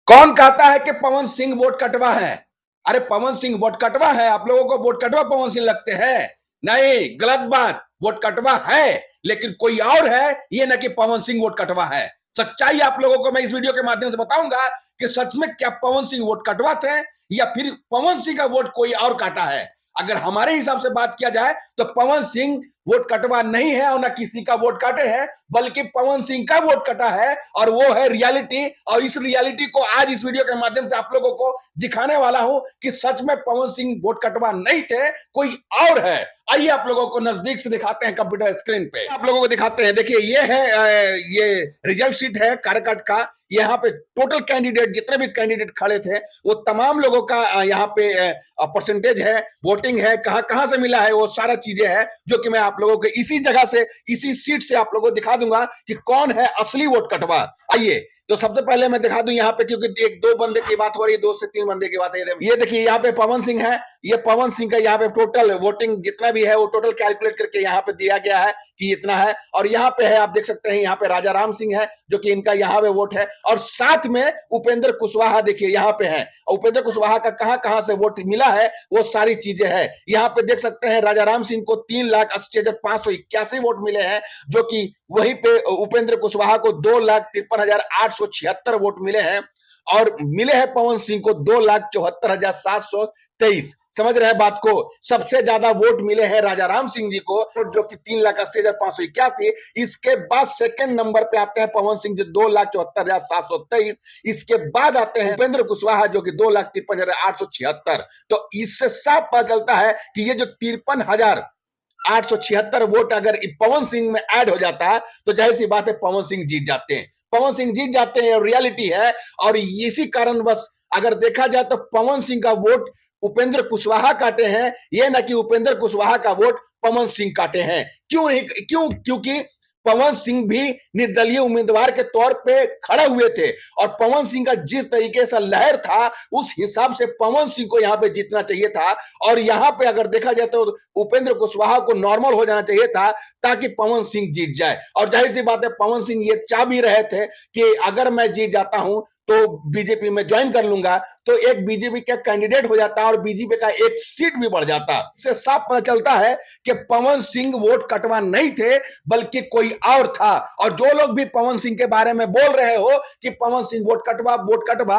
कौन कहता है कि पवन सिंह वोट कटवा है? अरे पवन सिंह वोट कटवा है? आप लोगों को वोट कटवा पवन सिंह लगते हैं? नहीं, गलत बात। वोट कटवा है, लेकिन कोई और है, ये ना कि पवन सिंह वोट कटवा है। सच्चाई आप लोगों को मैं इस वीडियो के माध्यम से बताऊंगा कि सच में क्या पवन सिंह वोट कटवा थे या फिर पवन सिंह का वोट कोई और काटा है। अगर हमारे हिसाब से बात किया जाए तो पवन सिंह वोट कटवा नहीं है और ना किसी का वोट काटे हैं, बल्कि पवन सिंह का वोट कटा है और वो है रियलिटी। और इस रियलिटी को आज इस वीडियो के माध्यम से आप लोगों को दिखाने वाला हूं कि सच में पवन सिंह वोट कटवा नहीं थे, कोई और है। आइए आप लोगों को नजदीक से दिखाते हैं कंप्यूटर स्क्रीन पे, आप लोगों को दिखाते हैं। देखिए ये है ये रिजल्ट शीट है काराकाट का। यहाँ पे टोटल कैंडिडेट जितने भी कैंडिडेट खड़े थे वो तमाम लोगों का यहाँ पे परसेंटेज है, वोटिंग है, कहां कहां से मिला है, वो सारा चीजें है जो कि मैं आप लोगों को इसी जगह से इसी सीट से आप लोगों को दिखा दूंगा कि कौन है असली वोट कटवा। आइए तो सबसे पहले मैं दिखा दूं यहाँ पे, क्योंकि एक दो बंदे की बात हो रही है, 2 से 3 बंदे की बात है। ये देखिए यहाँ पे पवन सिंह है, ये पवन सिंह का यहाँ पे टोटल वोटिंग जितना भी है वो टोटल कैलकुलेट करके यहाँ पे दिया गया है कि इतना है। और यहाँ पे है, आप देख सकते हैं, यहाँ पे राजा राम सिंह है जो कि इनका यहाँ पे वोट है, और साथ में उपेंद्र कुशवाहा देखिए यहाँ पे है। उपेंद्र कुशवाहा का कहां कहां से वोट मिला है वो सारी चीजें है। यहाँ पे देख सकते हैं राजा राम सिंह को 3,80,581 वोट मिले हैं, जो कि वहीं पे उपेंद्र कुशवाहा को 2,53,876 वोट मिले हैं, और मिले हैं पवन सिंह को 2,74,723। समझ रहे हैं बात को? सबसे ज्यादा वोट मिले हैं राजा राम सिंह जी को, जो कि 3,80,581। इसके बाद सेकंड नंबर पे आते हैं पवन सिंह जी 2,74,723। इसके बाद आते हैं उपेंद्र कुशवाहा जो कि 2,53,876। तो इससे साफ पता चलता है कि ये जो 53,876 वोट अगर पवन सिंह में ऐड हो जाता तो जाहिर सी बात है पवन सिंह जीत जाते हैं। पवन सिंह जीत जाते हैं, रियलिटी है। और इसी कारणवश अगर देखा जाए तो पवन सिंह का वोट उपेंद्र कुशवाहा काटे हैं, ये ना कि उपेंद्र कुशवाहा का वोट पवन सिंह काटे हैं। क्यों नहीं? क्योंकि पवन सिंह भी निर्दलीय उम्मीदवार के तौर पे खड़े हुए थे, और पवन सिंह का जिस तरीके से लहर था उस हिसाब से पवन सिंह को यहाँ पे जीतना चाहिए था। और यहाँ पे अगर देखा जाए तो उपेंद्र कुशवाहा को नॉर्मल हो जाना चाहिए था ताकि पवन सिंह जीत जाए। और जाहिर सी बात है पवन सिंह ये चाह भी रहे थे कि अगर मैं जीत जाता हूं तो बीजेपी में ज्वाइन कर लूंगा, तो एक बीजेपी का कैंडिडेट हो जाता और बीजेपी का एक सीट भी बढ़ जाता। इससे साफ पता चलता है कि पवन सिंह वोट कटवा नहीं थे, बल्कि कोई और था। और जो लोग भी पवन सिंह के बारे में बोल रहे हो कि पवन सिंह वोट कटवा,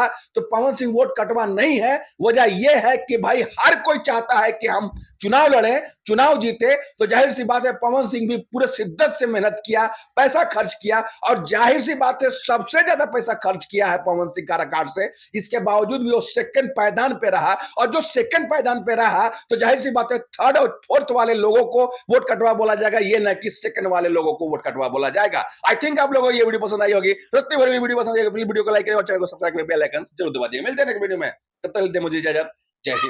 तो पवन सिंह वोट कटवा नहीं है। वजह यह है कि भाई हर कोई चाहता है कि हम चुनाव लड़े, चुनाव जीते। तो जाहिर सी बात है पवन सिंह भी पूरे शिद्दत से मेहनत किया, पैसा खर्च किया, और जाहिर सी बात है सबसे ज्यादा पैसा खर्च किया है पवन सिंह काराकाट से। इसके बावजूद भी वो सेकंड पायदान पे रहा, और जो सेकंड पायदान पे रहा तो जाहिर सी बात है थर्ड और फोर्थ वाले लोगों को वोट कटवा बोला जाएगा, ये ना कि सेकंड वाले लोगों को वोट कटवा बोला जाएगा। आई थिंक आप लोगों को ये वीडियो पसंद आई होगी। रत्ती भर वीडियो पसंद आई, वीडियो को लाइक करें और चैनल को सब्सक्राइब करें, बेल आइकन जरूर दबा दिए। मिलते हैं नेक्स्ट वीडियो में, तब तक मुझे इजाजत। जय हिंद।